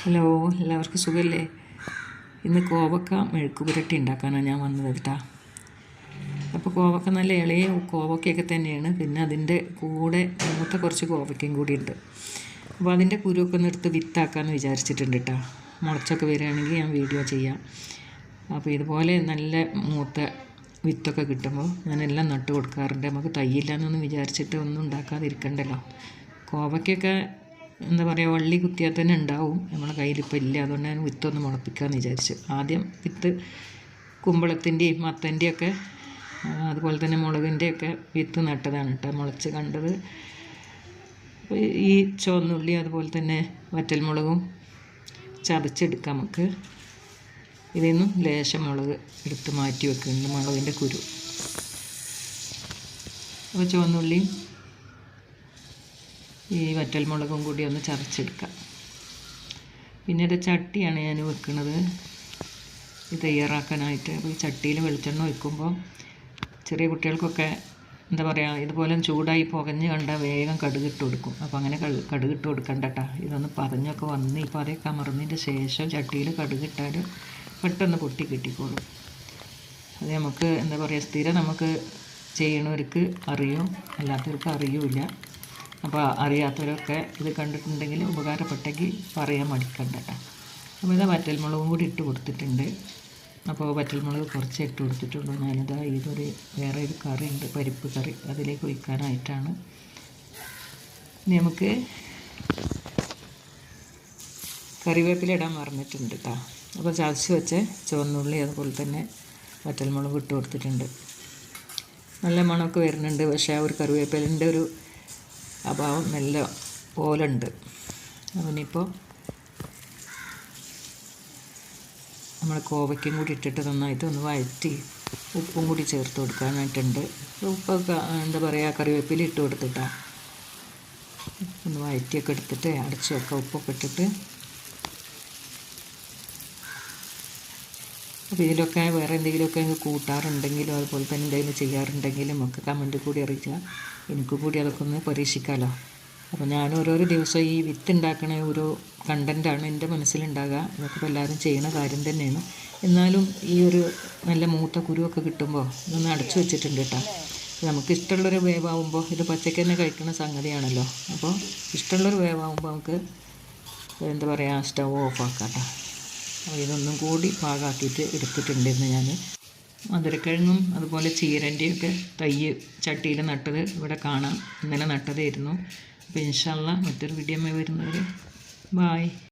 Hello, എല്ലാവർക്കും സുഖമല്ലേ? ഇന്ന് കോവക്ക മെഴുക്ക് പുരട്ടി ഉണ്ടാക്കാനാണ് ഞാൻ വന്നത് കേട്ടോ. അപ്പോൾ കോവക്ക നല്ല ഇളയ കോവക്കയൊക്കെ തന്നെയാണ്. പിന്നെ അതിൻ്റെ കൂടെ മൂത്ത കുറച്ച് കോവക്കയും കൂടി ഉണ്ട്. അപ്പോൾ അതിൻ്റെ കുരുവൊക്കെ ഒന്ന് എടുത്ത് വിത്താക്കാമെന്ന് വിചാരിച്ചിട്ടുണ്ട് കേട്ടോ. മുളച്ചൊക്കെ വരികയാണെങ്കിൽ ഞാൻ വീഡിയോ ചെയ്യാം. അപ്പോൾ ഇതുപോലെ നല്ല മൂത്ത വിത്തൊക്കെ കിട്ടുമ്പോൾ ഞാനെല്ലാം നട്ട് കൊടുക്കാറുണ്ട്. നമുക്ക് തയ്യില്ലാന്നൊന്നും വിചാരിച്ചിട്ട് ഒന്നും ഉണ്ടാക്കാതിരിക്കണ്ടല്ലോ. കോവക്കയൊക്കെ എന്താ പറയുക, വള്ളി കുത്തിയാൽ തന്നെ ഉണ്ടാവും. നമ്മളെ കയ്യിലിപ്പോൾ ഇല്ല, അതുകൊണ്ട് ഞാൻ വിത്തൊന്ന് മുളപ്പിക്കാമെന്ന് വിചാരിച്ചു. ആദ്യം വിത്ത് കുമ്പളത്തിൻ്റെയും മത്തൻ്റെയൊക്കെ അതുപോലെ തന്നെ മുളകിൻ്റെയൊക്കെ വിത്ത് നട്ടതാണ് കേട്ടോ. മുളച്ച് കണ്ടത് ഈ ചുവന്നുള്ളി അതുപോലെ തന്നെ വറ്റൽമുളകും ചതച്ചെടുക്കാം നമുക്ക്. ഇതിൽ നിന്നും ലേശം മുളക് എടുത്ത് മാറ്റി വെക്കുന്നുണ്ട്, മുളകിൻ്റെ കുരു. അപ്പോൾ ചുവന്നുള്ളിയും ഈ വറ്റൽമുളകും കൂടി ഒന്ന് ചതച്ചെടുക്കാം. പിന്നീട് ചട്ടിയാണ് ഞാൻ വെക്കുന്നത് ഇത് തയ്യാറാക്കാനായിട്ട്. അപ്പോൾ ഈ ചട്ടിയിൽ വെളിച്ചെണ്ണ ഒഴിക്കുമ്പോൾ ചെറിയ കുട്ടികൾക്കൊക്കെ എന്താ പറയുക, ഇതുപോലെ ചൂടായി പുകഞ്ഞ് കണ്ടാൽ വേഗം കടുകിട്ട് കൊടുക്കും. അപ്പോൾ അങ്ങനെ കടുകിട്ട് കൊടുക്കണ്ട കേട്ടോ. ഇതൊന്ന് പതഞ്ഞൊക്കെ വന്ന് ഇപ്പോൾ അതേ കമർന്നതിൻ്റെ ശേഷം ചട്ടിയിൽ കടുകിട്ടാൽ പെട്ടെന്ന് പൊട്ടി കിട്ടിക്കോളും. അത് നമുക്ക് എന്താ പറയുക, സ്ഥിരം നമുക്ക് ചെയ്യണവർക്ക് അറിയും, അല്ലാത്തവർക്ക് അറിയില്ല. അപ്പോൾ അറിയാത്തവരൊക്കെ ഇത് കണ്ടിട്ടുണ്ടെങ്കിൽ ഉപകാരപ്പെട്ടെങ്കിൽ പറയാൻ മടിക്കണ്ട കേട്ടോ. അപ്പോൾ ഇതാ വറ്റൽമുളകും കൂടി ഇട്ട് കൊടുത്തിട്ടുണ്ട്. അപ്പോൾ വറ്റൽമുളക് കുറച്ച് ഇട്ട് കൊടുത്തിട്ടുള്ളൂ. ഞാനിതാ ഇതൊരു വേറെ ഒരു കറി ഉണ്ട്, പരിപ്പ് കറി, അതിലേക്ക് ഒഴിക്കാനായിട്ടാണ്. ഇനി നമുക്ക് കറിവേപ്പില ഇടാൻ മറന്നിട്ടുണ്ട് കേട്ടോ. അപ്പോൾ ചതച്ച് വെച്ച ചുവന്നുള്ളി അതുപോലെ തന്നെ വറ്റൽമുളക് ഇട്ട് കൊടുത്തിട്ടുണ്ട്. നല്ല മണമൊക്കെ വരുന്നുണ്ട്. പക്ഷേ ആ ഒരു കറിവേപ്പിലിൻ്റെ ഒരു അഭാവം നല്ല പോലെ ഉണ്ട്. അതിനിപ്പോൾ നമ്മൾ കോവയ്ക്കും കൂടി ഇട്ടിട്ട് നന്നായിട്ട് ഒന്ന് വഴറ്റി ഉപ്പും കൂടി ചേർത്ത് കൊടുക്കാനായിട്ടുണ്ട്. ഉപ്പൊക്കെ എന്താ പറയുക, കറിവേപ്പില ഇട്ട് കൊടുത്തിട്ടാണ് ഒന്ന് വഴറ്റിയൊക്കെ എടുത്തിട്ട് അടച്ച് വെക്കാം, ഉപ്പൊക്കെ ഇട്ടിട്ട്. അപ്പോൾ ഇതിലൊക്കെ വേറെ എന്തെങ്കിലുമൊക്കെ കൂട്ടാറുണ്ടെങ്കിലും അതുപോലെ തന്നെ എന്തെങ്കിലും ചെയ്യാറുണ്ടെങ്കിലും ഒക്കെ കമൻറ്റ് കൂടി അറിയിക്കുക. എനിക്കും കൂടി അതൊക്കെ ഒന്ന് പരീക്ഷിക്കാമല്ലോ. അപ്പോൾ ഞാൻ ഓരോരോ ദിവസം ഈ വിത്ത് ഉണ്ടാക്കണ ഓരോ കണ്ടൻറ്റാണ് എൻ്റെ മനസ്സിലുണ്ടാകുക. ഇതൊക്കെ ഇപ്പോൾ എല്ലാവരും ചെയ്യുന്ന കാര്യം തന്നെയാണ്. എന്നാലും ഈ ഒരു നല്ല മൂത്ത കുരുവൊക്കെ കിട്ടുമ്പോൾ ഇതൊന്ന് അടച്ചു വെച്ചിട്ടുണ്ട് കേട്ടോ. നമുക്ക് ഇഷ്ടമുള്ളൊരു വേവാകുമ്പോൾ ഇത് പച്ചയ്ക്ക് തന്നെ കഴിക്കുന്ന സംഗതിയാണല്ലോ. അപ്പോൾ ഇഷ്ടമുള്ളൊരു വേവാകുമ്പോൾ നമുക്ക് എന്താ പറയുക, സ്റ്റവ് ഓഫാക്കാം കേട്ടോ. അപ്പോൾ ഇതൊന്നും കൂടി പാകാക്കിയിട്ട് എടുത്തിട്ടുണ്ടെന്ന് ഞാൻ. മധുരക്കിഴങ്ങും അതുപോലെ ചീരൻ്റെയൊക്കെ തൈ ചട്ടിയിൽ നട്ടത് ഇവിടെ കാണാം. ഇന്നലെ നട്ടതായിരുന്നു. അപ്പോൾ ഇൻഷാ അല്ലാഹ് മറ്റൊരു വീഡിയോ വരുന്നവർ ബായ്.